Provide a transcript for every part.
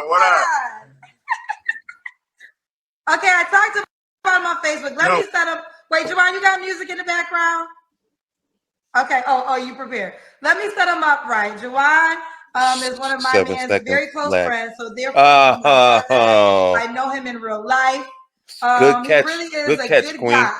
What up? Okay, I talked about him on Facebook. Let me set up. Wait, Javon, you got music in the background? Okay. Oh, you prepared. Let me set him up right. Jawan is one of my man's very close friends, so therefore I know him in real life. Good catch. He really is a good guy.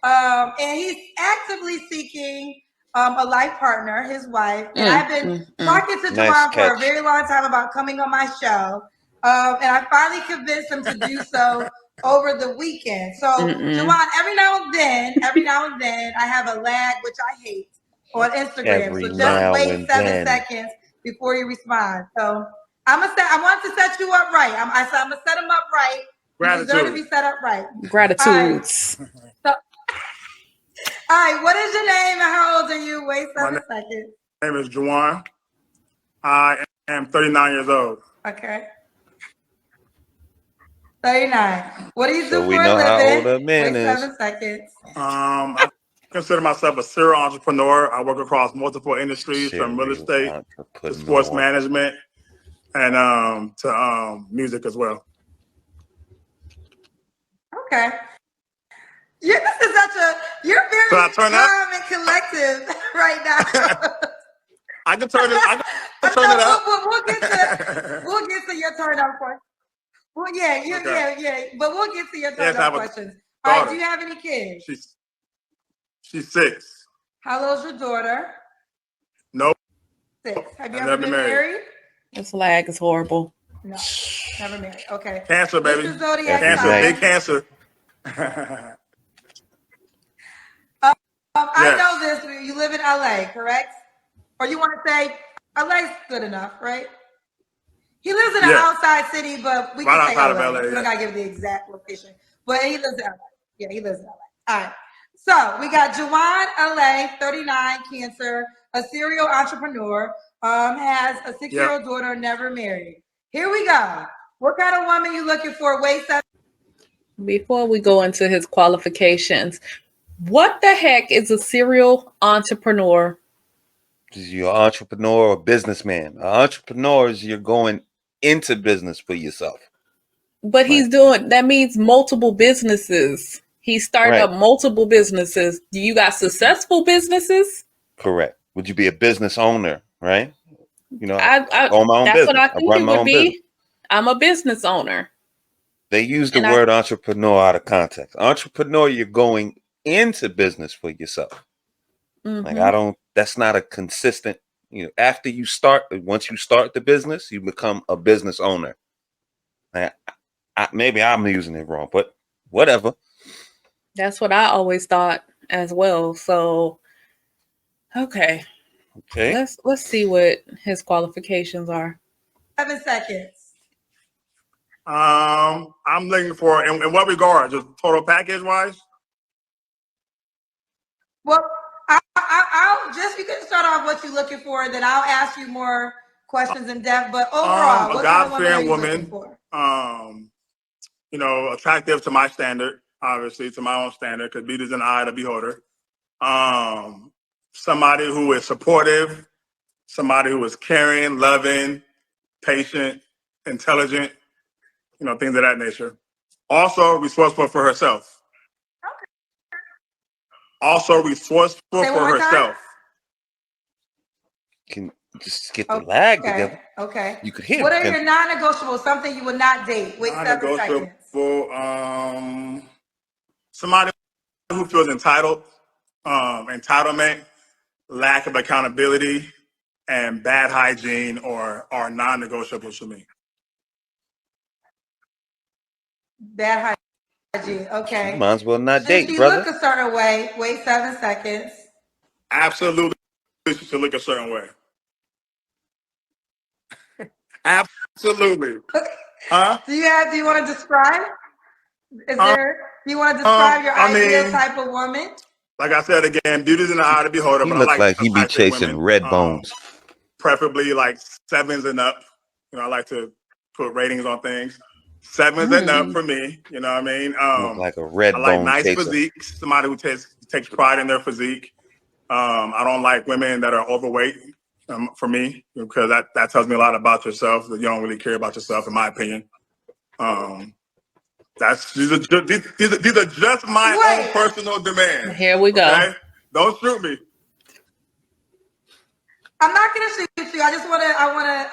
And he's actively seeking a life partner, his wife. And I've been talking to Jawan for a very long time about coming on my show. And I finally convinced him to do so over the weekend. So Jawan, every now and then, I have a lag, which I hate, on Instagram. So just wait 7 seconds before you respond. So I want to set you up right. I'm gonna set him up right. You deserve to be set up right. Gratitudes. All right, what is your name and how old are you? Wait 7 seconds. My name is Jawan. I am 39 years old. Okay. 39. What do you do for a living? We know how old a man is. 7 seconds. I consider myself a serial entrepreneur. I work across multiple industries, from real estate to sports management and to music as well. Okay. You're very calm and collective right now. I can turn it. Turn it up. We'll get to your turn up question. Well, yeah. But we'll get to your turn up questions. All right. Do you have any kids? She's 6. How old's your daughter? Nope. 6. Have you ever been married? This lag is horrible. No, never married. Okay. Cancer, baby. Cancer, big cancer. I know this. You live in LA, correct? Or you want to say LA's good enough, right? He lives in an outside city, but we can say LA. We don't gotta give the exact location. But he lives in LA. Yeah, he lives in LA. All right. So we got Jawan, LA, 39, cancer, a serial entrepreneur, has a 6-year-old daughter, never married. Here we go. What kind of woman you looking for? Wait 7. Before we go into his qualifications, what the heck is a serial entrepreneur? You're an entrepreneur or businessman. An entrepreneur is you're going into business for yourself. But that means multiple businesses. He started up multiple businesses. Do you got successful businesses? Correct. Would you be a business owner, right? You know, I own my own that's business. what I think it would be. Business. I'm a business owner. They use the word entrepreneur out of context. Entrepreneur, you're going into business for yourself. Like that's not a consistent, once you start the business, you become a business owner. Like, maybe I'm using it wrong, but whatever. That's what I always thought as well. So, okay. Let's see what his qualifications are. 7 seconds. I'm looking for in what regard? Just total package wise? Well, I'll just you can start off what you're looking for, then I'll ask you more questions in depth. But overall, what kind of woman are you looking for? Attractive to my standard, obviously to my own standard, because beauty's in the eye of the beholder. Somebody who is supportive, somebody who is caring, loving, patient, intelligent, things of that nature. Also resourceful for herself. Okay. Also resourceful for herself. Can just get the lag together. Okay. You could hear. What are your non-negotiables? Something you would not date. Wait 7 seconds. Somebody who feels entitled, entitlement, lack of accountability, and bad hygiene are non-negotiables for me. Bad hygiene. Okay. Might as well not date, she brother. Look a certain way. Wait 7 seconds. Absolutely, she should look a certain way. Absolutely. Huh? Do you want to describe? Do you want to describe your ideal type of woman? Like I said again, beauty's in the eye of the beholder. He but look I like he be chasing red bones. Preferably like 7s and up. I like to put ratings on things. 7s and up for me. You know what I mean? Look like a red bone. I like nice chaser. physique. Somebody who takes pride in their physique. I don't like women that are overweight. for me, because that tells me a lot about yourself, that you don't really care about yourself, in my opinion. These are just my own personal demands. Here we go. Okay? Don't shoot me. I'm not gonna shoot you. I wanna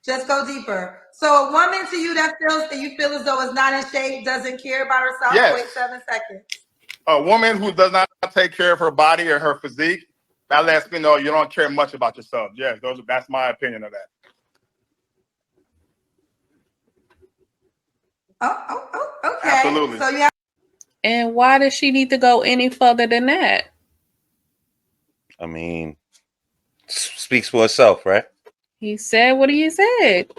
just go deeper. So a woman to you that you feel as though is not in shape, doesn't care about herself. Yes. Wait 7 seconds. A woman who does not take care of her body or her physique, that lets me know you don't care much about yourself. Yes, that's my opinion of that. Okay. Absolutely. So you have. And why does she need to go any further than that? I mean, speaks for itself, right? He said what he said.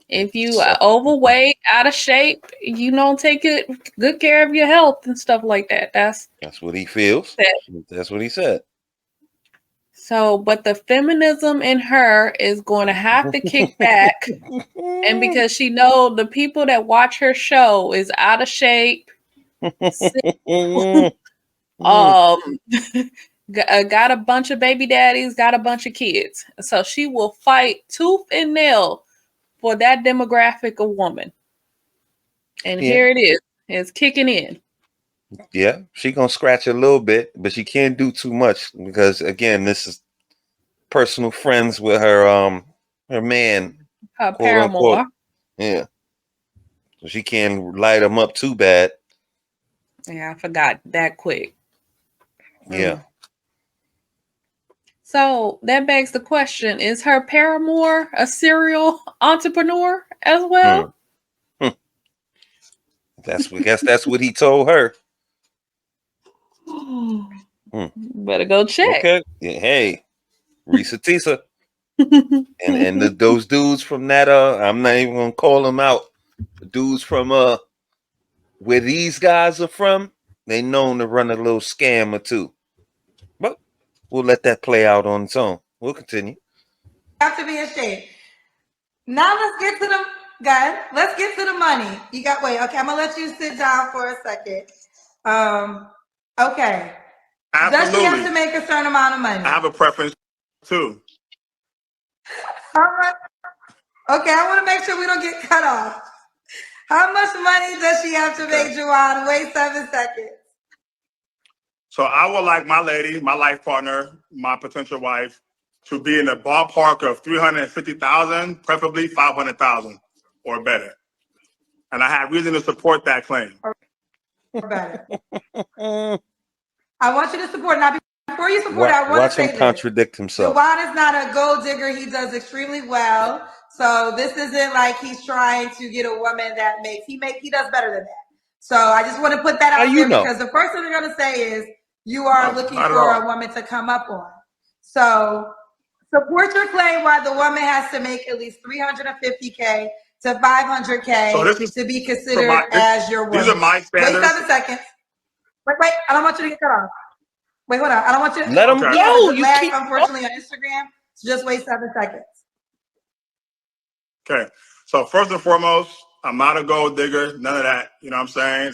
If you are overweight, out of shape, you don't take good care of your health and stuff like that. That's what he feels. That's what he said. So, but the feminism in her is going to have to kick back. And because she know the people that watch her show is out of shape, got a bunch of baby daddies, got a bunch of kids. So she will fight tooth and nail for that demographic of woman. And here it is. It's kicking in. Yeah, she gonna scratch a little bit, but she can't do too much because again, this is personal friends with her man, her quote paramour. Unquote. Yeah, so she can't light him up too bad. Yeah, I forgot that quick. Yeah. So that begs the question: is her paramour a serial entrepreneur as well? That's what he told her. Better go check. Okay. Yeah, hey, Risa Tisa. and those dudes from that I'm not even gonna call them out. The dudes from where these guys are from, they known to run a little scam or two. But we'll let that play out on its own. We'll continue. Have to be in shape. Now let's get to the guys. Let's get to the money. Okay, I'm gonna let you sit down for a second. Okay. Absolutely. Does she have to make a certain amount of money? I have a preference too. All right. Okay, I want to make sure we don't get cut off. How much money does she have to make, Juwan? Wait 7 seconds. So I would like my lady, my life partner, my potential wife, to be in the ballpark of $350,000, preferably $500,000 or better. And I have reason to support that claim. Or better. I want you to support. Now, before you support, I want to say him contradict himself. Juwan is not a gold digger. He does extremely well. So this isn't like he's trying to get a woman that he does better than that. So I just want to put that out there because the first thing they're going to say is you are looking for a woman to come up on. So support your claim while the woman has to make at least $350K to $500K to be considered as your woman. These are my standards. Wait 7 seconds. Wait. I don't want you to get cut off. Wait, hold on. I don't want you to let him go. You lag, unfortunately, on Instagram. So just wait 7 seconds. Okay. So first and foremost, I'm not a gold digger. None of that. You know what I'm saying?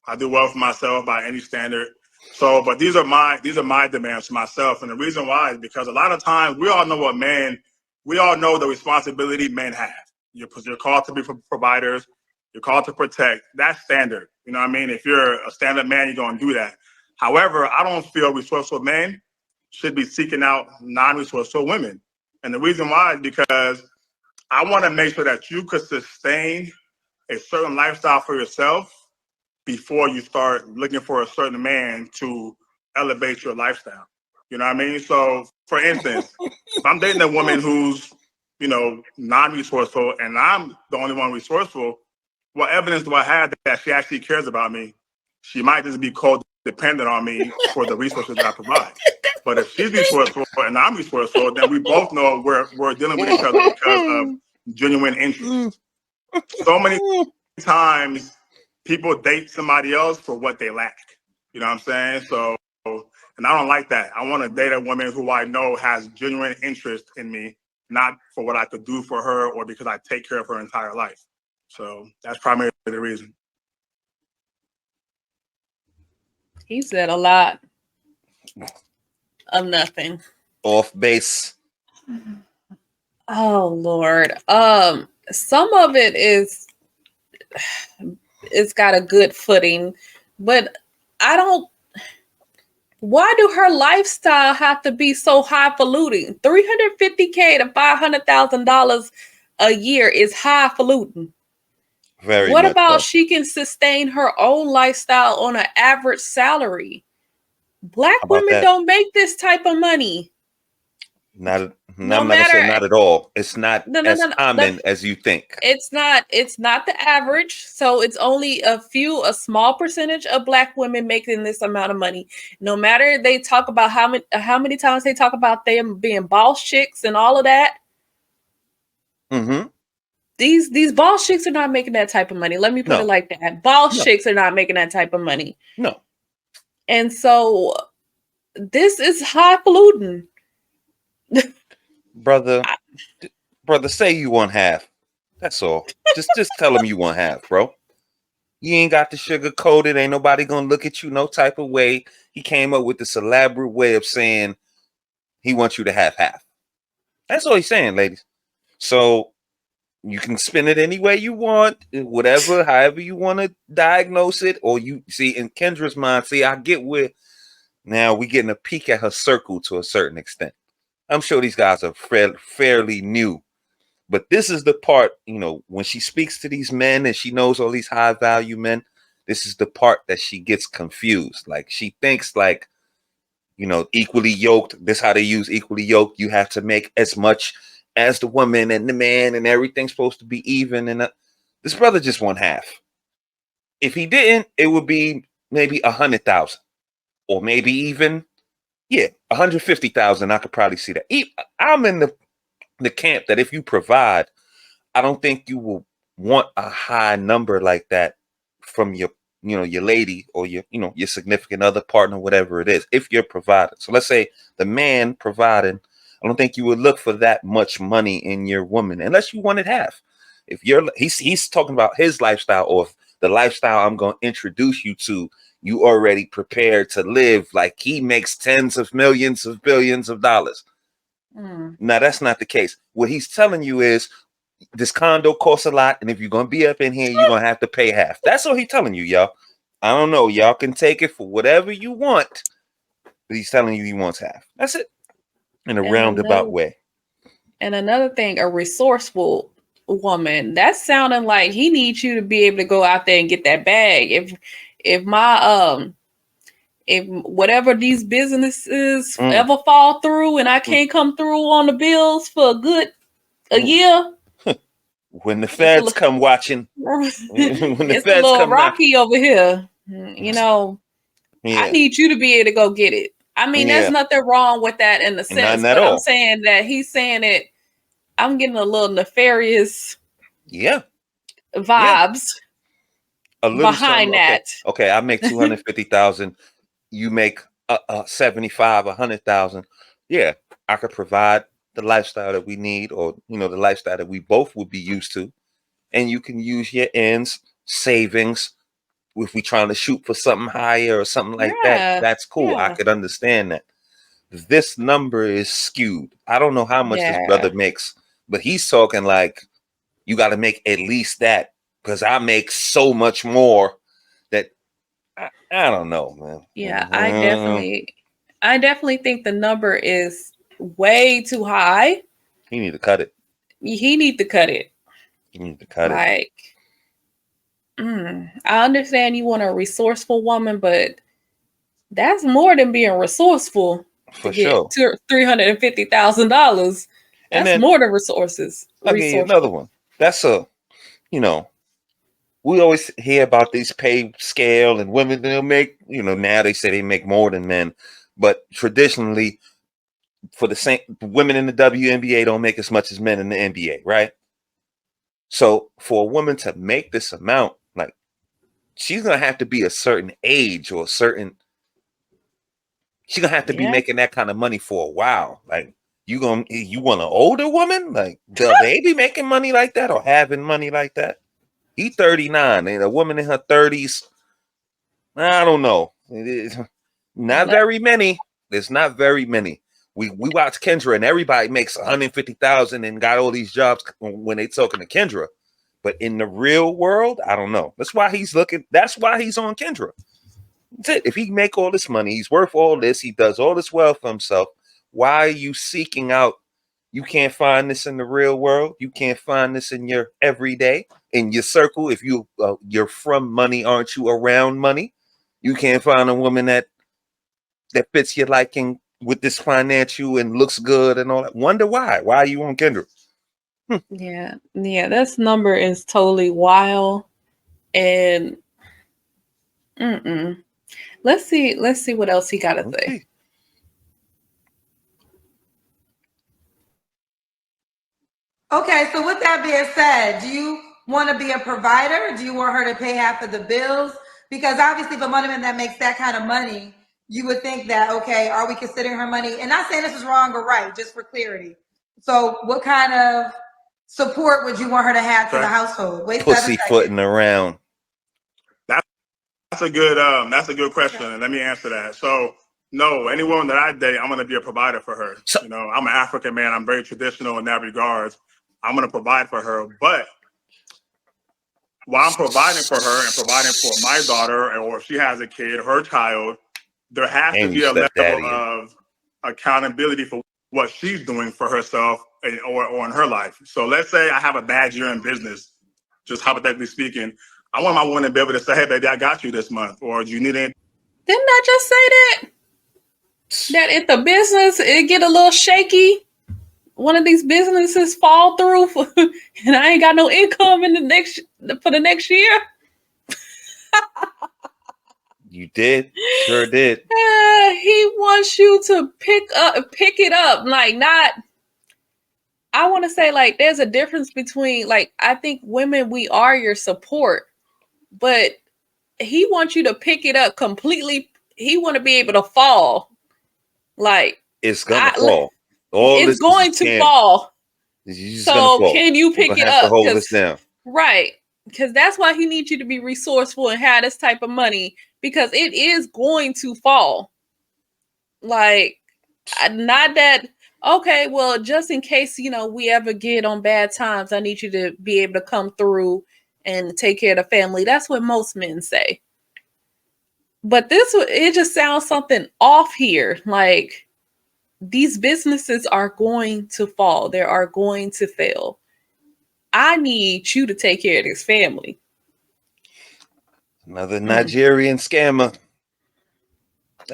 I do well for myself by any standard. So, but these are my demands for myself. And the reason why is because a lot of times we all know the responsibility men have. You're called to be providers. You're called to protect. That's standard. You know what I mean? If you're a standard man, you're going to do that. However, I don't feel resourceful men should be seeking out non-resourceful women. And the reason why is because I want to make sure that you could sustain a certain lifestyle for yourself before you start looking for a certain man to elevate your lifestyle. You know what I mean? So, for instance, if I'm dating a woman who's, non-resourceful and I'm the only one resourceful, what evidence do I have that she actually cares about me? She might just be codependent on me for the resources that I provide. But if she's resourceful and I'm resourceful, then we both know we're dealing with each other because of genuine interest. So many times people date somebody else for what they lack. You know what I'm saying? So, and I don't like that. I want to date a woman who I know has genuine interest in me, not for what I could do for her or because I take care of her entire life. So that's primarily the reason. He said a lot of nothing. Off base. Oh Lord. Some of it is, it's got a good footing, but I don't. Why do her lifestyle have to be so highfalutin? $350K to $500,000 a year is highfalutin. Very What much about so. she can sustain her own lifestyle on an average salary? Black women don't make this type of money. I'm No not gonna say matter, not at all. It's not no, as common as you think. it's not the average. So it's only a small percentage of Black women making this amount of money. No matter, they talk about how many times they talk about them being boss chicks and all of that. Mm-hmm. These boss chicks are not making that type of money. Let me put it like that. Boss chicks are not making that type of money. No. And so this is highfalutin. Brother, say you want half. That's all. Just tell him you want half, bro. You ain't got to sugarcoat it. Ain't nobody gonna look at you no type of way. He came up with this elaborate way of saying he wants you to have half. That's all he's saying, ladies. So you can spin it any way you want, whatever, however you want to diagnose it. Or you see, in Kendra's mind, I get where now we getting a peek at her circle to a certain extent. I'm sure these guys are fairly new. But this is the part, when she speaks to these men and she knows all these high value men, this is the part that she gets confused. Like, she thinks like, equally yoked. This is how they use equally yoked. You have to make as much as the woman and the man, and everything's supposed to be even. And this brother just won half. If he didn't, it would be maybe 100,000, or maybe even 150,000. I could probably see that. I'm in the camp that if you provide, I don't think you will want a high number like that from your lady, or your significant other, partner, whatever it is, if you're providing. So let's say the man providing, I don't think you would look for that much money in your woman unless you wanted half. If he's talking about his lifestyle, or the lifestyle I'm going to introduce you to, you already prepared to live like he makes tens of millions of billions of dollars. Now, that's not the case. What he's telling you is, this condo costs a lot, and if you're going to be up in here, you're going to have to pay half. That's what he's telling you, y'all. I don't know. Y'all can take it for whatever you want, but he's telling you he wants half. That's it. In a roundabout way. And another thing, a resourceful woman, that's sounding like he needs you to be able to go out there and get that bag. If whatever these businesses ever fall through and I can't come through on the bills for a year. When the feds come watching, it's a little rocky over here. I need you to be able to go get it. I mean, there's nothing wrong with that in the sense, but I'm saying that he's saying it. I'm getting a little nefarious vibes a little behind that. Okay, I make 250,000. You make 75, 100,000. Yeah, I could provide the lifestyle that we need, or the lifestyle that we both would be used to, and you can use your ends, savings. If we trying to shoot for something higher or something like that, that's cool. I could understand that. This number is skewed. I don't know how much this brother makes, but he's talking like you got to make at least that, because I make so much more that I don't know, man. Yeah, I definitely think the number is way too high. He need to cut it. He need to cut it. You need to cut it. I understand you want a resourceful woman, but that's more than being resourceful. For sure. $350,000. That's more than resources. I'll give you another one. That's we always hear about these pay scale, and women, they'll make, now they say they make more than men, but traditionally, for the same, women in the WNBA don't make as much as men in the NBA, right? So for a woman to make this amount, like, she's gonna have to be a certain age, or she's gonna have to be making that kind of money for a while. Like, you want an older woman? Like, will they be making money like that, or having money like that? He 39, and a woman in her 30s, I don't know. Not very many. There's not very many. We watch Kendra and everybody makes 150,000 and got all these jobs when they talking to Kendra. But in the real world, I don't know. That's why he's looking. That's why he's on Kendra. That's it. If he make all this money, he's worth all this. He does all this well for himself. Why are you seeking out? You can't find this in the real world. You can't find this in your everyday, in your circle. If you're from money, aren't you around money? You can't find a woman that fits your liking with this financial and looks good and all that. Wonder why? Why are you on Kendra? Yeah, this number is totally wild. And let's see what else he got to say. Okay, so with that being said, do you want to be a provider? Do you want her to pay half of the bills? Because obviously, for money that makes that kind of money, you would think that, okay, are we considering her money? And not saying this is wrong or right, just for clarity. So what kind of support would you want her to have to the household? Wait, pussyfooting around. That's a good question, and let me answer that. So, no, any woman that I date, I'm going to be a provider for her. So, you know, I'm an African man. I'm very traditional in that regards. I'm going to provide for her, but while I'm providing for her and providing for my daughter, or if she has a kid, her child, there has to be a level of accountability for what she's doing for herself or in her life. So let's say I have a bad year in business, just hypothetically speaking. I want my woman to be able to say, hey, baby, I got you this month. Or do you need anything? Didn't I just say that? That if the business, it get a little shaky, one of these businesses fall through and I ain't got no income for the next year. You did? Sure did. He wants you to pick it up. Like, not, I want to say, like, there's a difference between, like, I think women, we are your support, but he wants you to pick it up completely. He want to be able to fall. Like, it's gonna fall. It's going to fall. So can you pick it up? To hold this down. Right. Because that's why he needs you to be resourceful and have this type of money, because it is going to fall. Like, not that, okay, well, just in case, you know, we ever get on bad times, I need you to be able to come through and take care of the family. That's what most men say. But it just sounds something off here. Like, these businesses are going to fall. They are going to fail. I need you to take care of this family. Another Nigerian scammer.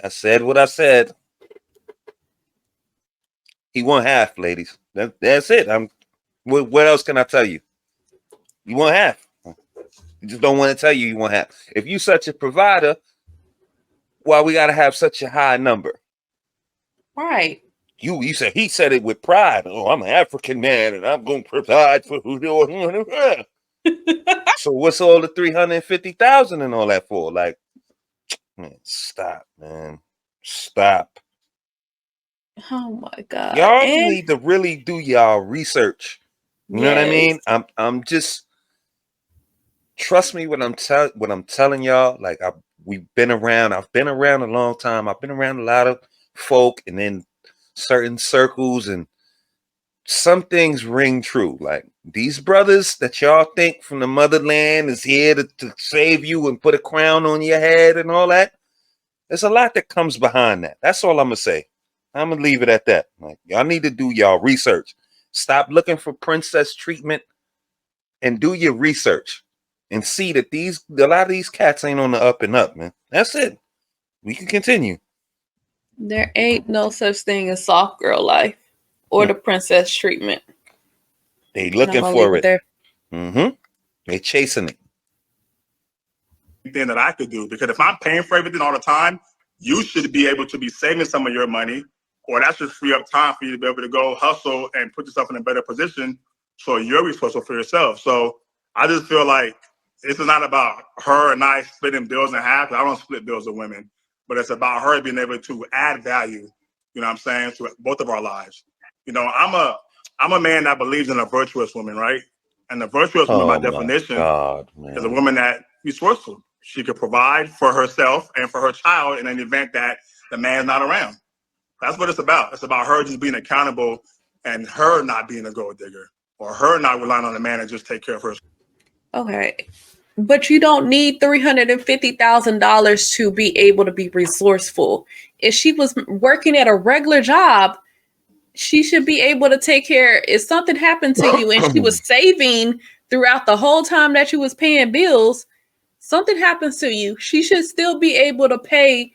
I said what I said. He want half, ladies. That's it. What else can I tell you? You want half. You just don't want to tell you want half. If you such a provider, why we gotta have such a high number? Right. He said it with pride. Oh, I'm an African man and I'm gonna provide for who. So what's all the 350,000 and all that for? Like, man, stop, man. Stop. Oh my God. Y'all need to really do y'all research. You know what I mean? I'm just, trust me when I'm telling y'all. Like, I've been around a long time. I've been around a lot of folk and in certain circles, and some things ring true. Like, these brothers that y'all think from the motherland is here to save you and put a crown on your head and all that. There's a lot that comes behind that. That's all I'm gonna say. I'm gonna leave it at that. Like, y'all need to do y'all research. Stop looking for princess treatment and do your research and see that a lot of these cats ain't on the up and up, man. That's it. We can continue. There ain't no such thing as soft girl life or the princess treatment. They looking for it. They chasing it. Thing that I could do, because if I'm paying for everything all the time, you should be able to be saving some of your money, or that should free up time for you to be able to go hustle and put yourself in a better position so you're resourceful for yourself. So I just feel like this is not about her and I splitting bills in half. I don't split bills with women, but it's about her being able to add value, you know what I'm saying, to both of our lives. You know, I'm a man that believes in a virtuous woman, right? And the virtuous woman, by definition, is a woman that is resourceful. She could provide for herself and for her child in an event that the man's not around. That's what it's about. It's about her just being accountable and her not being a gold digger or her not relying on a man to just take care of her. Okay. But you don't need $350,000 to be able to be resourceful. If she was working at a regular job, she should be able to take care. If something happened to you and she was saving throughout the whole time that you was paying bills, something happens to you, she should still be able to pay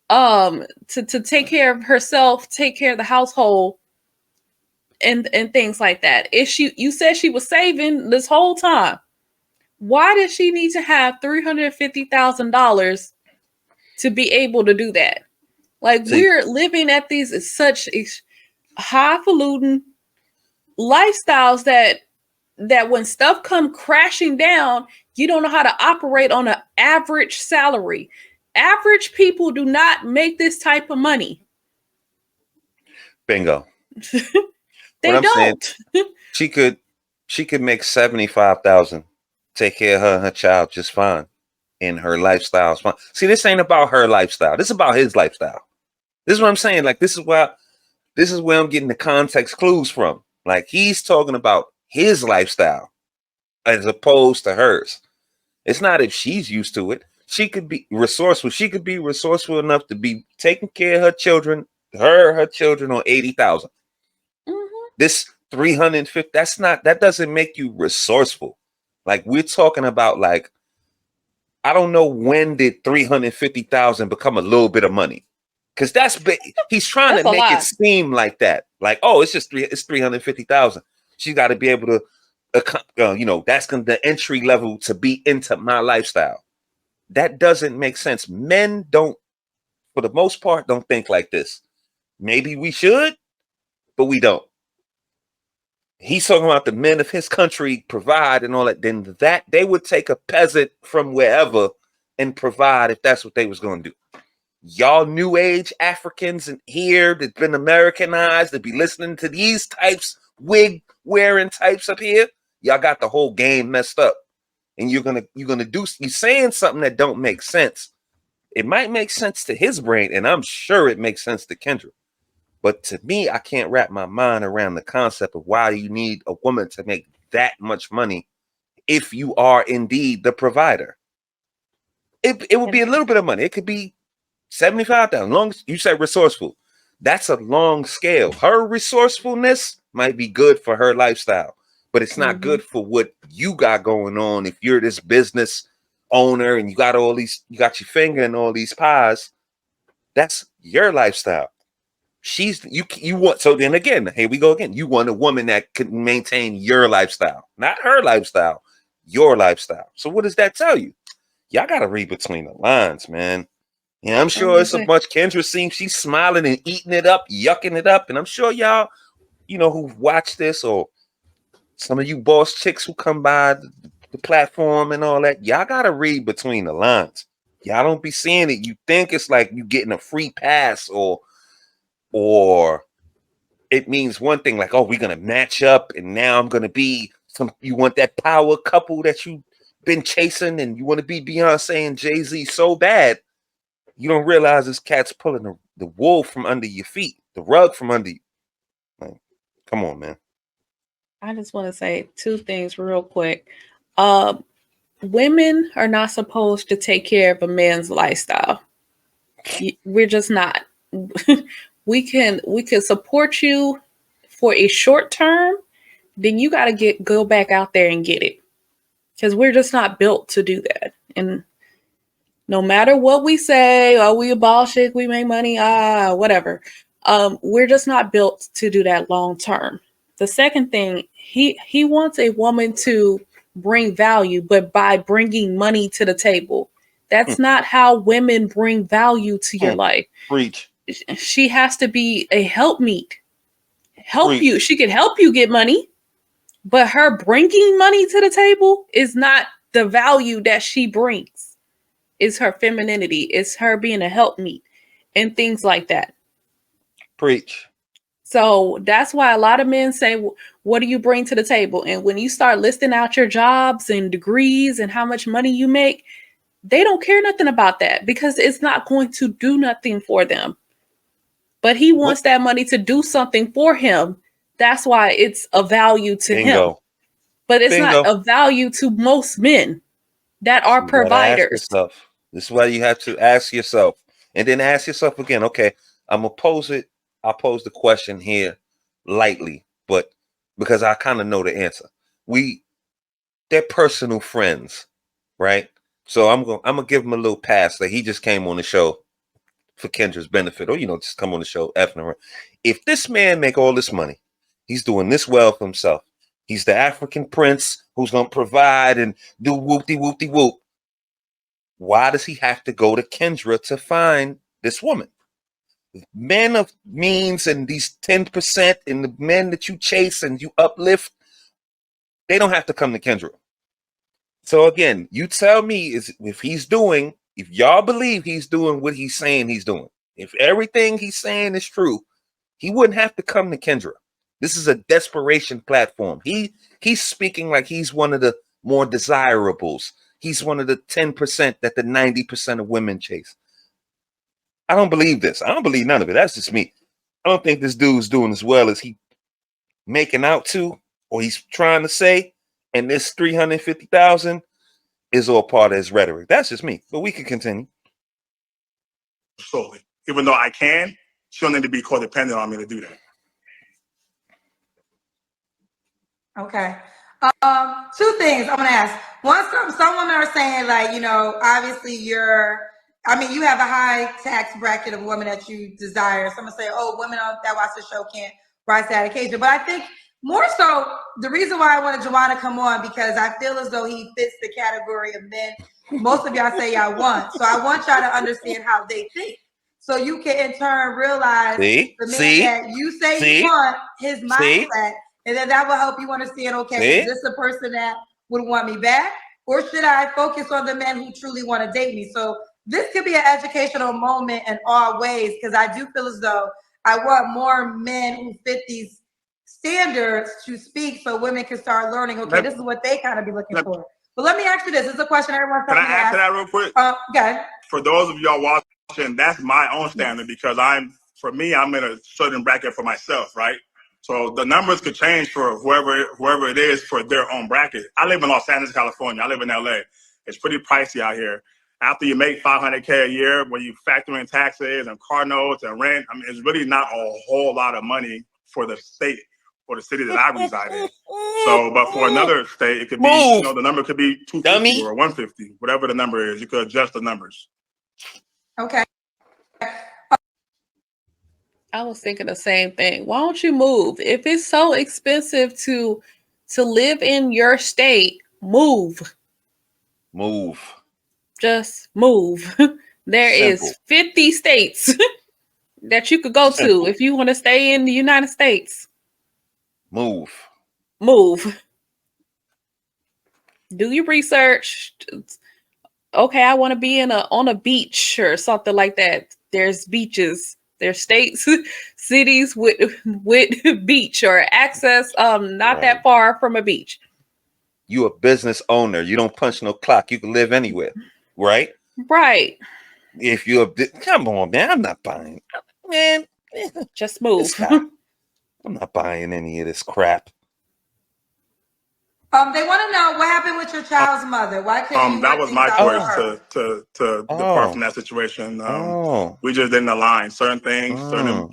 to take care of herself, take care of the household and things like that. If you said she was saving this whole time, why does she need to have $350,000 to be able to do that? Like, we're living at these such highfalutin lifestyles that when stuff come crashing down, you don't know how to operate on an average salary. Average people do not make this type of money. Bingo. They don't. She could make 75,000, take care of her and her child just fine, and her lifestyle is fine. See, this ain't about her lifestyle. This is about his lifestyle. This is what I'm saying. Like, this is where I'm getting the context clues from. Like, he's talking about his lifestyle as opposed to hers. It's not if she's used to it. She could be resourceful. She could be resourceful enough to be taking care of her children, her children on 80,000. This 350, that doesn't make you resourceful. Like, we're talking about, like, I don't know when did 350,000 become a little bit of money. Because he's trying to make it seem like that. Like, oh, it's 350,000. She's got to be able to, that's the entry level to be into my lifestyle. That doesn't make sense. Men don't, for the most part, don't think like this. Maybe we should, but we don't. He's talking about the men of his country provide and all that. Then they would take a peasant from wherever and provide if that's what they was going to do. Y'all new age Africans in here that's been Americanized, that be listening to these types, wig wearing types up here, y'all got the whole game messed up. And you're saying something that don't make sense. It might make sense to his brain, and I'm sure it makes sense to Kendra. But to me, I can't wrap my mind around the concept of why you need a woman to make that much money if you are indeed the provider. It would be a little bit of money. It could be 75,000. Long as you say resourceful, that's a long scale. Her resourcefulness might be good for her lifestyle, but it's not good for what you got going on. If you're this business owner and you got your finger in all these pies, that's your lifestyle. You want, so then again, here we go again. You want a woman that can maintain your lifestyle, not her lifestyle, your lifestyle. So what does that tell you? Y'all got to read between the lines, man. Yeah, I'm sure it's a bunch. Kendra seems she's smiling and eating it up, yucking it up. And I'm sure y'all, who've watched this, or some of you boss chicks who come by the platform and all that, y'all got to read between the lines. Y'all don't be seeing it. You think it's like you getting a free pass or it means one thing, like, oh, we're going to match up and now I'm going to be you want that power couple that you've been chasing and you want to be Beyonce and Jay-Z so bad. You don't realize this cat's pulling the wool from under your feet, the rug from under you. Like, come on, man. I just want to say two things real quick. Women are not supposed to take care of a man's lifestyle. We're just not. We can support you for a short term, then you got to go back out there and get it. Because we're just not built to do that. And no matter what we say, oh, we abolish it, we make money, whatever. We're just not built to do that long term. The second thing, he wants a woman to bring value, but by bringing money to the table. That's not how women bring value to your life. Preach. She has to be a helpmeet. You. She can help you get money, but her bringing money to the table is not the value that she brings. It's her femininity. It's her being a helpmeet and things like that. Preach. So that's why a lot of men say, what do you bring to the table? And when you start listing out your jobs and degrees and how much money you make, they don't care nothing about that because it's not going to do nothing for them. but he wants that money to do something for him. That's why it's a value to him. But it's not a value to most men that are providers. This is why you have to ask yourself, and then ask yourself again. Okay, I'm gonna pose it. I'll pose the question here lightly, but because I kind of know the answer. They're personal friends, right? So I'm gonna give him a little pass. Like he just came on the show for Kendra's benefit, or just come on the show effing around. If this man make all this money, he's doing this well for himself. He's the African prince who's gonna provide and do whoop-de-whoop-de-whoop. Why does he have to go to Kendra to find this woman? Men of means and these 10% and the men that you chase and you uplift, they don't have to come to Kendra. So again, you tell me if y'all believe he's doing what he's saying he's doing, if everything he's saying is true, he wouldn't have to come to Kendra. This is a desperation platform. He's speaking like he's one of the more desirables. He's one of the 10% that the 90% of women chase. I don't believe this. I don't believe none of it. That's just me. I don't think this dude's doing as well as he making out to, or he's trying to say. And this 350,000 is all part of his rhetoric. That's just me. But we can continue. Solely. Even though I can, she don't need to be codependent on me to do that. Okay. Two things I'm gonna ask. One, some women are saying, like, obviously you have a high tax bracket of women that you desire. Some will say, oh, women that watch the show can't rise to that occasion. But I think more so, the reason why I wanted Juwan to come on, because I feel as though he fits the category of men most of y'all say y'all want. So I want y'all to understand how they think, so you can in turn realize the man that you say you want, his mindset, and then that will help you understand, okay, is this a person that would want me back, or should I focus on the men who truly want to date me? So this could be an educational moment in all ways, because I do feel as though I want more men who fit these standards to speak, so women can start learning, okay, this is what they kind of be looking for. But let me ask you this. This is a question everyone's Can I answer that real quick? Okay. For those of y'all watching, that's my own standard, because I'm in a certain bracket for myself, right? So the numbers could change for whoever it is for their own bracket. I live in Los Angeles, California. I live in LA. It's pretty pricey out here. After you make $500K a year, when you factor in taxes and car notes and rent, it's really not a whole lot of money for the state or the city that I reside in. So, but for another state, it could be, the number could be 250 or 150, whatever the number is. You could adjust the numbers. Okay. I was thinking the same thing. Why don't you move? If it's so expensive to live in your state, move. Move. Just move. There is 50 states that you could go to if you want to stay in the United States. Move. Do your research. Okay, I want to be on a beach or something like that. There's beaches. There's states, cities with beach or access not that far from a beach. You a business owner. You don't punch no clock. You can live anywhere, right? Right. If you're come on, man, I'm not buying. Man, just move. I'm not buying any of this crap. They want to know what happened with your child's mother. Why couldn't you? That was my choice to depart from that situation. We just didn't align. Certain things,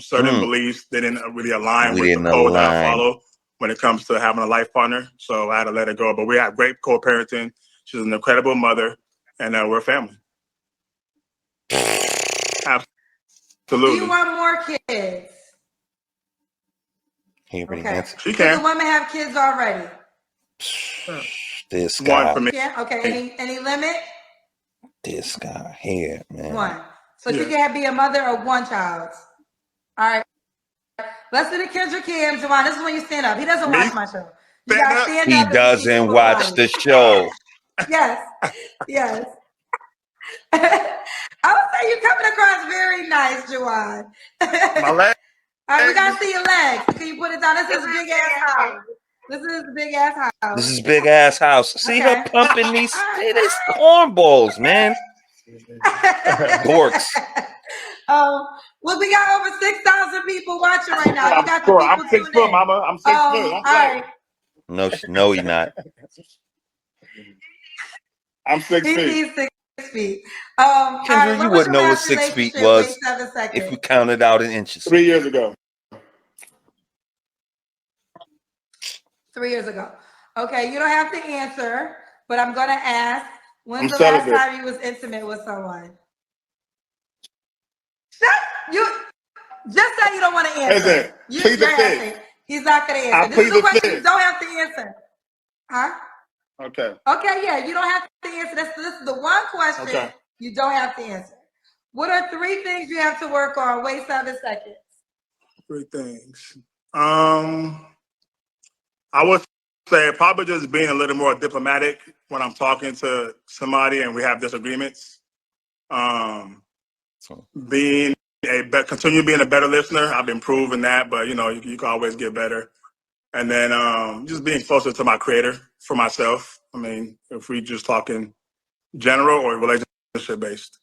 certain beliefs didn't really align with the code that I follow when it comes to having a life partner. So I had to let it go. But we have great co-parenting. She's an incredible mother, and we're family. Absolutely. Do you want more kids? He answered. She can. The women have kids already. This guy. One for me. Yeah. Okay. Any limit? This guy here, man. One. So she can be a mother of one child. All right. Let's do the Kendra Cam. Juwan, this is when you stand up. He doesn't watch my show. He doesn't watch the show. Yes. I would say you're coming across very nice, Juwan. My leg. All right, we gotta see your legs. Can you put it down? This is a big ass house. This is big ass house. See her pumping these cornballs, man. Dorks. Well, we got over 6,000 people watching right now. You got sure. the people I'm 6 foot, mama. I'm 6 foot. all right. No, he's not. I'm 6 feet. He's 6 feet. Kendra, you wouldn't know what 6 feet was if we counted out in inches. 3 years ago. 3 years ago. Okay, you don't have to answer, but I'm gonna ask. When's the celibate. last time you was intimate with someone? You just say you don't want to answer. Please the fifth. He's not gonna answer. This is a question you don't have to answer. Huh? Okay. Okay, yeah, you don't have to answer. This is the one question you don't have to answer. What are 3 things you have to work on? Wait 7 seconds. 3 things. I would say probably just being a little more diplomatic when I'm talking to somebody and we have disagreements. Continue being a better listener. I've been proving that, but you know, you can always get better. And then just being closer to my creator for myself. I mean, if we just talking general or relationship based.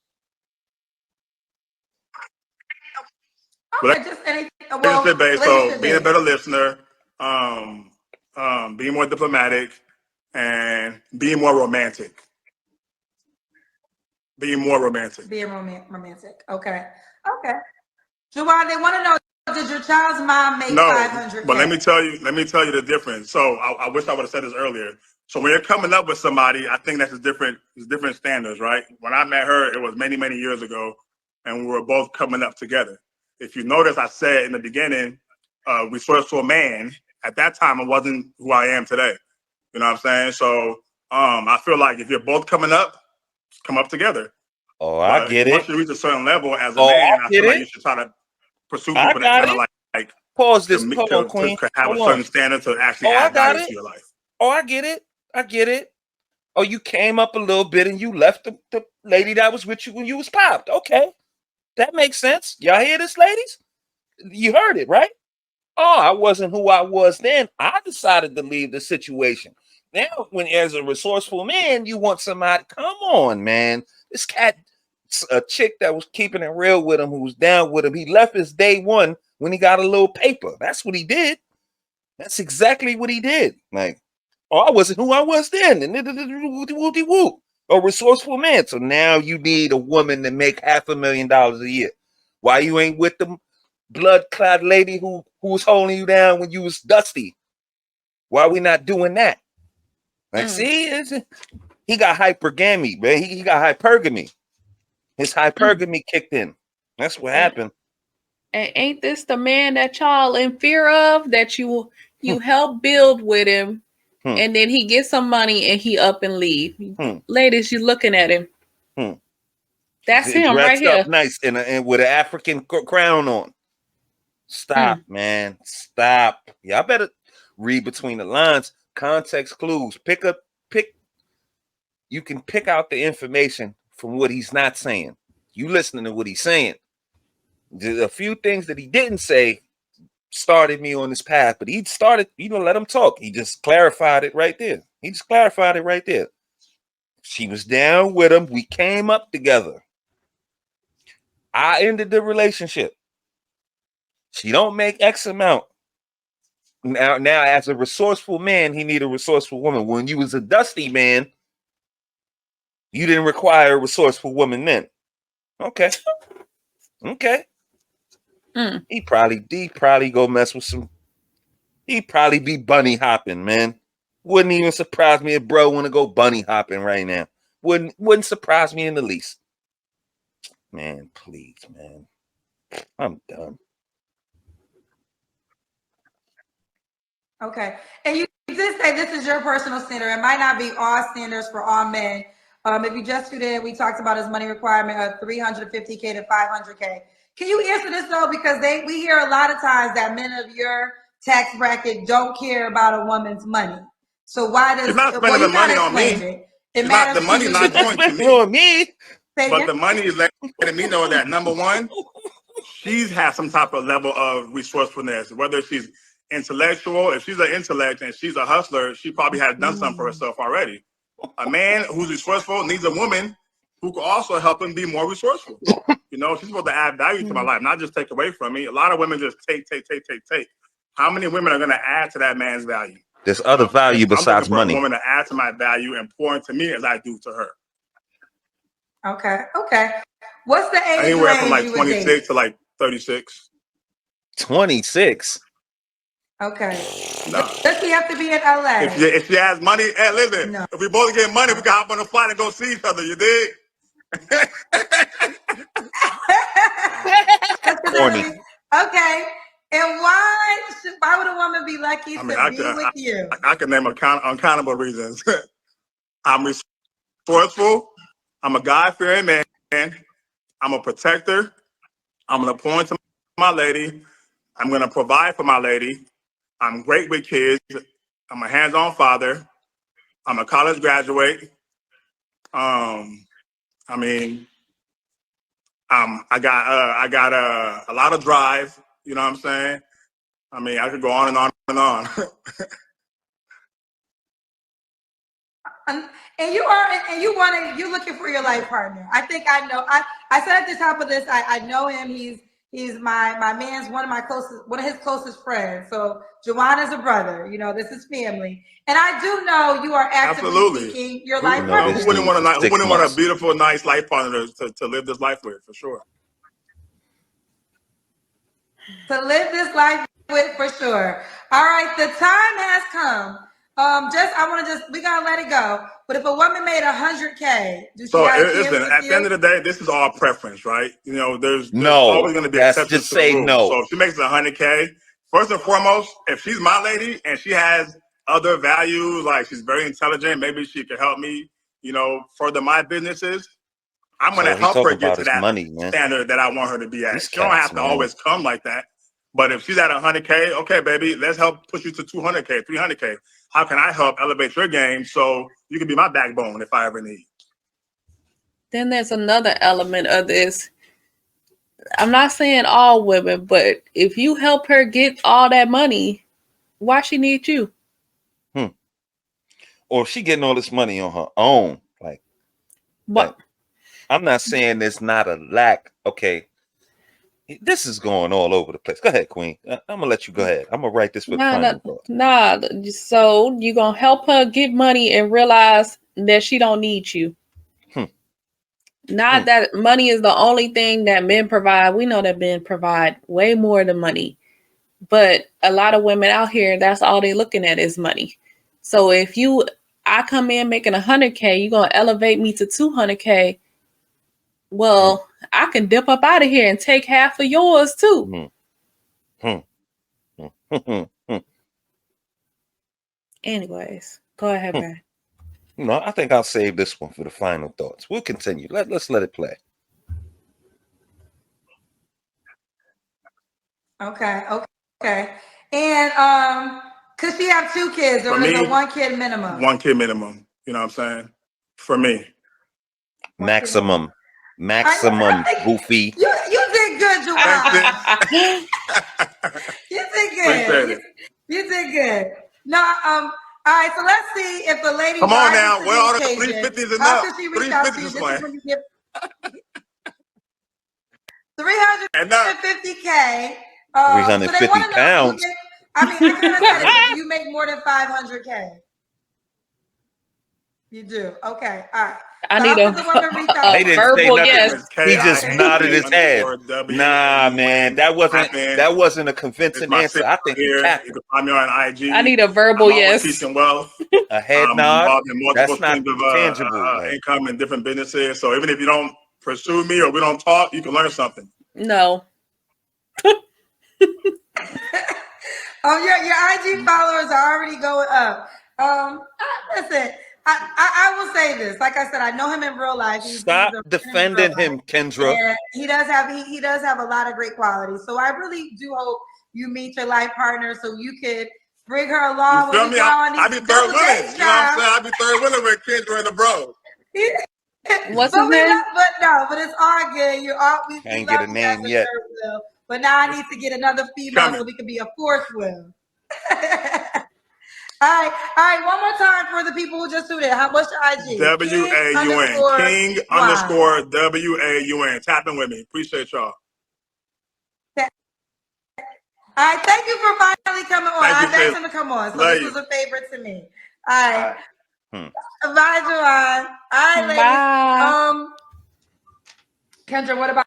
Okay, just anything. Relationship based. So being a better listener, being more diplomatic, and being more romantic. Being romantic. Okay. Juwan, they want to know, did your child's mom make $500K? But let me tell you the difference. So I wish I would have said this earlier. So when you're coming up with somebody, I think that's different standards, right? When I met her, it was many, many years ago, and we were both coming up together. If you notice, I said in the beginning, we switched to a man. At that time, I wasn't who I am today. You know what I'm saying? So I feel like if you're both coming up, come up together. Oh, I get it. Once you reach a certain level as a man, I feel like you should try to pursue people that kind of like pause this. Hold on, Queen. To have a certain standard to actually add value to your life. Oh, I get it. Oh, you came up a little bit and you left the lady that was with you when you was popped. Okay. That makes sense. Y'all hear this, ladies? You heard it, right? Oh, I wasn't who I was then. I decided to leave the situation. Now, when as a resourceful man, you want somebody, come on, man. This cat, a chick that was keeping it real with him, who was down with him, he left his day one when he got a little paper. That's what he did. That's exactly what he did. Like, oh, I wasn't who I was then. And whoop. A resourceful man. So now you need a woman to make $500,000 a year. Why you ain't with the blood-clad lady who was holding you down when you was dusty? Why we not doing that? Like, see, he got hypergamy, man. He got hypergamy. His hypergamy kicked in. That's what happened. And ain't this the man that y'all in fear of? That you help build with him, and then he gets some money and he up and leave. Ladies, you looking at him. That's him right here. Up nice and with an African crown on. Stop, man. Stop. Y'all better read between the lines. Context clues. You can pick out the information from what he's not saying. You listening to what he's saying. There's a few things that he didn't say started me on this path, but he started, let him talk. He just clarified it right there. She was down with him. We came up together. I ended the relationship. She don't make X amount. Now, as a resourceful man, he need a resourceful woman. When you was a dusty man, you didn't require a resourceful woman then. Okay. He probably go mess with some. He probably be bunny hopping, man. Wouldn't even surprise me if bro want to go bunny hopping right now. Wouldn't surprise me in the least. Man, please, man. I'm done. Okay. And you did say this is your personal standard. It might not be all standards for all men. If you just tuned in, we talked about his money requirement of $350K to $500K. Can you answer this though? Because we hear a lot of times that men of your tax bracket don't care about a woman's money. So why does it's not spending the money on me? The money is not going to me. On me. But the money is letting me know that number one, she's has some type of level of resourcefulness, whether she's intellectual. If she's an intellect and she's a hustler, she probably has done something for herself already. A man who's resourceful needs a woman who can also help him be more resourceful. You know, she's supposed to add value to my life, not just take away from me. A lot of women just take. How many women are going to add to that man's value? There's other value besides money. I'm looking for a woman to add to my value and pour into me as I do to her. Okay. What's the age Anywhere range from like 26 to like 36. 26? Okay. No. Does he have to be in LA? If she has money, hey, listen, no. If we both get money, we can hop on a flight and go see each other, you dig? Corny. Okay. And why would a woman be lucky to be with you? I can name uncountable reasons. I'm resourceful. I'm a God-fearing man. I'm a protector. I'm going to pour into my lady. I'm going to provide for my lady. I'm great with kids. I'm a hands-on father. I'm a college graduate. I got a lot of drive. You know what I'm saying? I mean, I could go on and on and on. you're looking for your life partner. I think I know. I said at the top of this, I know him. He's my man's one of his closest friends. So Juwan is a brother. You know, this is family. And I do know you are actively seeking your life partner. Who wouldn't want a beautiful, nice life partner to live this life with, for sure? To live this life with, for sure. All right, the time has come. We're gonna let it go. But if a woman made $100K, at the end of the day, this is all preference, right? You know, there's always going to be exceptions to the rule. No. So if she makes $100K, first and foremost, if she's my lady and she has other values, like she's very intelligent, maybe she could help me, you know, further my businesses. I'm going to help her get to that standard that I want her to be at. She don't have to always come like that. But if she's at $100K, okay, baby, let's help push you to $200K, $300K. How can I help elevate your game so you can be my backbone if I ever need? Then there's another element of this. I'm not saying all women, but if you help her get all that money, why she need you? Or if she getting all this money on her own, like I'm not saying there's not a lack. Okay. This is going all over the place. Go ahead, Queen. I'm gonna let you go ahead. I'm gonna write this for the final thought. So you're gonna help her get money and realize that she don't need you. Not that money is the only thing that men provide. We know that men provide way more than money. But a lot of women out here, that's all they're looking at is money. So if I come in making $100K, you're gonna elevate me to $200K. Well, I can dip up out of here and take half of yours too. Anyways, go ahead, man. No, I think I'll save this one for the final thoughts. We'll continue. Let's let it play. Okay. And could she have 2 kids or is it 1 kid minimum? 1 kid minimum. You know what I'm saying? For me. Maximum, Goofy. You did good, Juwan. You did good. You did good. No, all right, so let's see if the lady. Come on now, where are the 350s enough? 350s, 350K. 350 pounds. I kind of said it. You make more than 500K. You do. Okay. All right. I need a verbal yes. He just nodded his head. Nah, man, that wasn't a convincing answer. I think you can find me on IG. I need a verbal yes. Teaching wealth. A head nod. That's not tangible. Income in different businesses. So even if you don't pursue me or we don't talk, you can learn something. No. Your IG followers are already going up. Listen. I will say this. Like I said, I know him in real life. Stop defending him, Kendra. And he does have a lot of great qualities. So I really do hope you meet your life partner so you could bring her along. You feel me? I be third wheeling. You know what I'm saying? I be third wheeling with Kendra and the bros. What's his name? But it's all good. We can't get a name yet. But now I need to get another female so we can be a 4th wheel. All right. One more time for the people who just tuned in. What's your IG? WAUN. King_WAUN. Tap in with me. Appreciate y'all. All right. Thank you for finally coming on. I begged him to come on, so this was a favorite to me. All right. Bye, Joanne. All right, ladies. Kendra, what about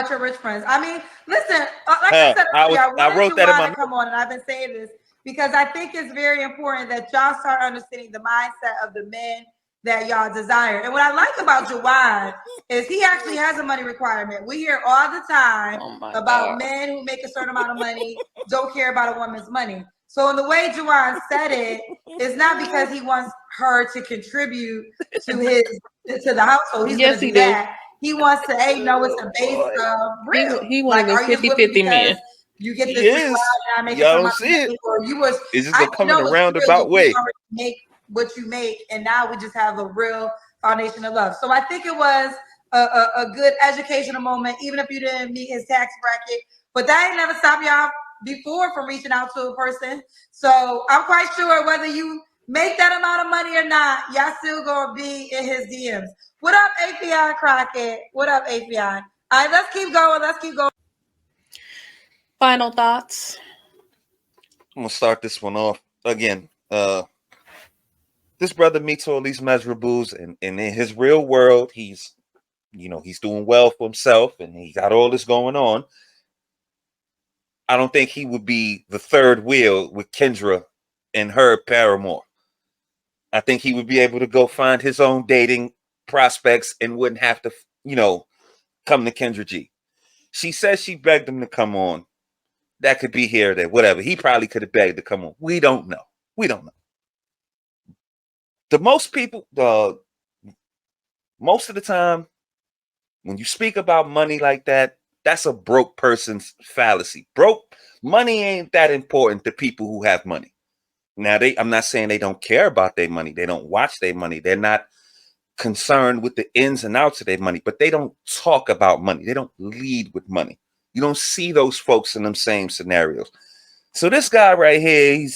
your rich friends? I mean, listen, like I said earlier, I wrote that in my come on, and I've been saying this because I think it's very important that y'all start understanding the mindset of the men that y'all desire. And what I like about Jawad is he actually has a money requirement. We hear all the time about men who make a certain amount of money don't care about a woman's money. So in the way Jawad said it, it's not because he wants her to contribute to the household. He's going to do that. He wants to, hey, no, it's a base of real. He one of the 50-50 men. You get this y'all don't see it. Or you was, it's just gonna come in a roundabout way. Make what you make, and now we just have a real foundation of love. So I think it was a good educational moment, even if you didn't meet his tax bracket. But that ain't never stopped y'all before from reaching out to a person. So I'm quite sure whether you make that amount of money or not, y'all still gonna be in his DMs. What up, API Crockett? What up, API? All right, let's keep going. Final thoughts. I'm gonna start this one off again. This brother meets all these measurables, and in his real world, he's doing well for himself, and he got all this going on. I don't think he would be the third wheel with Kendra and her paramour. I think he would be able to go find his own dating prospects and wouldn't have to, come to KendraG. She says she begged him to come on. That could be here or there, whatever. He probably could have begged to come on. We don't know. Most of the time, when you speak about money like that, that's a broke person's fallacy. Money ain't that important to people who have money. Now, I'm not saying they don't care about their money. They don't watch their money. They're not concerned with the ins and outs of their money, but they don't talk about money. They don't lead with money. You don't see those folks in them same scenarios. So this guy right here,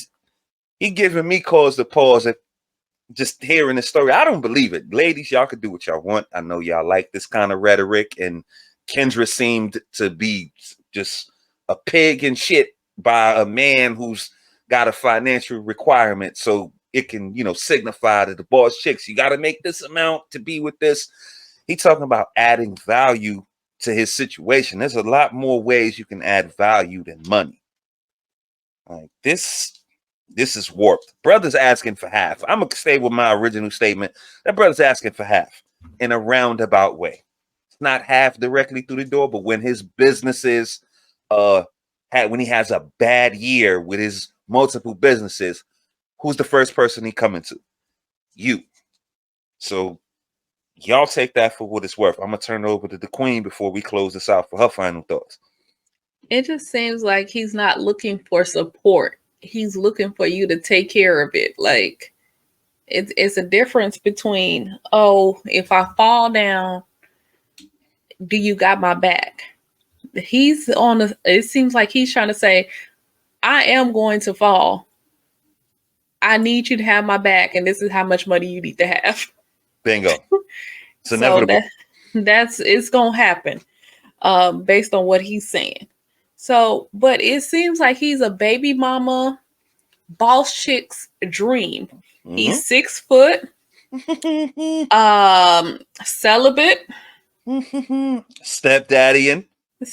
he giving me cause to pause at just hearing the story. I don't believe it. Ladies, y'all can do what y'all want. I know y'all like this kind of rhetoric, and Kendra seemed to be just a pig and shit by a man who's got a financial requirement, so it can, signify to the boss chicks, you got to make this amount to be with this. He talking about adding value to his situation. There's a lot more ways you can add value than money. Like this is warped. Brother's asking for half. I'm gonna stay with my original statement. That brother's asking for half in a roundabout way. It's not half directly through the door, but when his businesses, when he has a bad year with his multiple businesses, who's the first person he coming to? You. So y'all take that for what it's worth. I'm gonna turn it over to the queen before we close this out for her final thoughts. It just seems like he's not looking for support. He's looking for you to take care of it. Like it's a difference between, if I fall down, do you got my back? It seems like he's trying to say, I am going to fall. I need you to have my back, and this is how much money you need to have. Bingo. It's inevitable. It's gonna happen, based on what he's saying. So, but it seems like he's a baby mama, boss chick's dream. Mm-hmm. He's 6 foot, celibate, stepdaddying.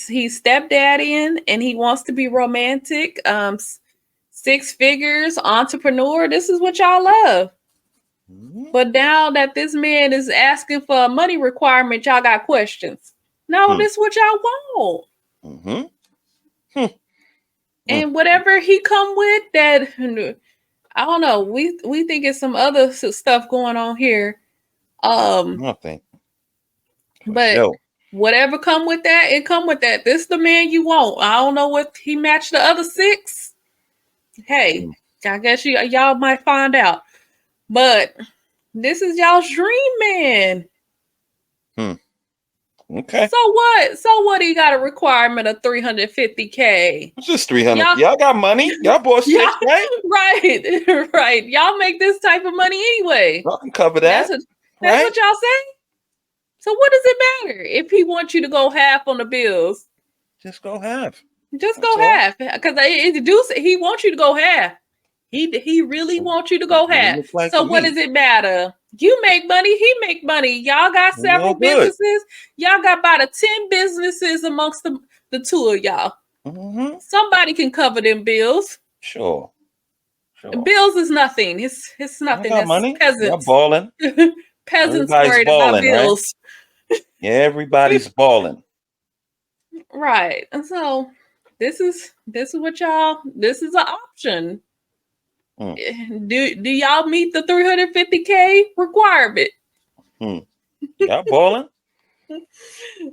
He's stepdaddying, and he wants to be romantic. 6 figures, entrepreneur. This is what y'all love. Mm-hmm. But now that this man is asking for a money requirement, y'all got questions. No, this is what y'all want. Mm-hmm. And whatever he come with, that I don't know. We think it's some other stuff going on here. Nothing. But whatever come with that, it come with that. This is the man you want. I don't know what he matched the other 6. Hey, I guess y'all might find out. But this is y'all's dream man. Okay. So what? So what? He got a requirement of $350K. It's just 300. Y'all got money. Y'all bought 6, right? Right, right. Y'all make this type of money anyway. Y'all can cover that. That's right? what y'all say. So what does it matter if he wants you to go half on the bills? Just go half. Just go half, because he wants you to go half. He really wants you to go half. Like so what does it matter? You make money, he make money. Y'all got several businesses. Y'all got about 10 businesses amongst the two of y'all. Mm-hmm. Somebody can cover them bills. Sure. Bills is nothing. It's nothing. Got money. Peasants. Y'all balling. Peasants worried about bills. Right? Yeah, everybody's balling. Right. And so this is what y'all. This is an option. Do y'all meet the $350K requirement? Y'all balling?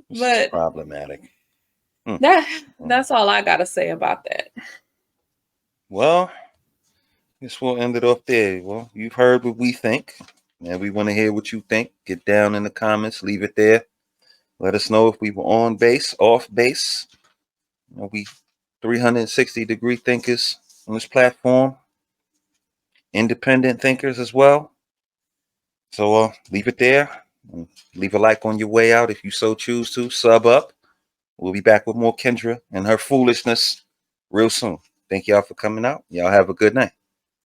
But problematic. That's all I gotta say about that. Well, I guess we'll end it off there. Well, you've heard what we think, and we want to hear what you think. Get down in the comments, leave it there. Let us know if we were on base, off base. We 360-degree thinkers on this platform. Independent thinkers as well. So leave it there. Leave a like on your way out if you so choose to. Sub up. We'll be back with more Kendra and her foolishness real soon. Thank y'all for coming out. Y'all have a good night.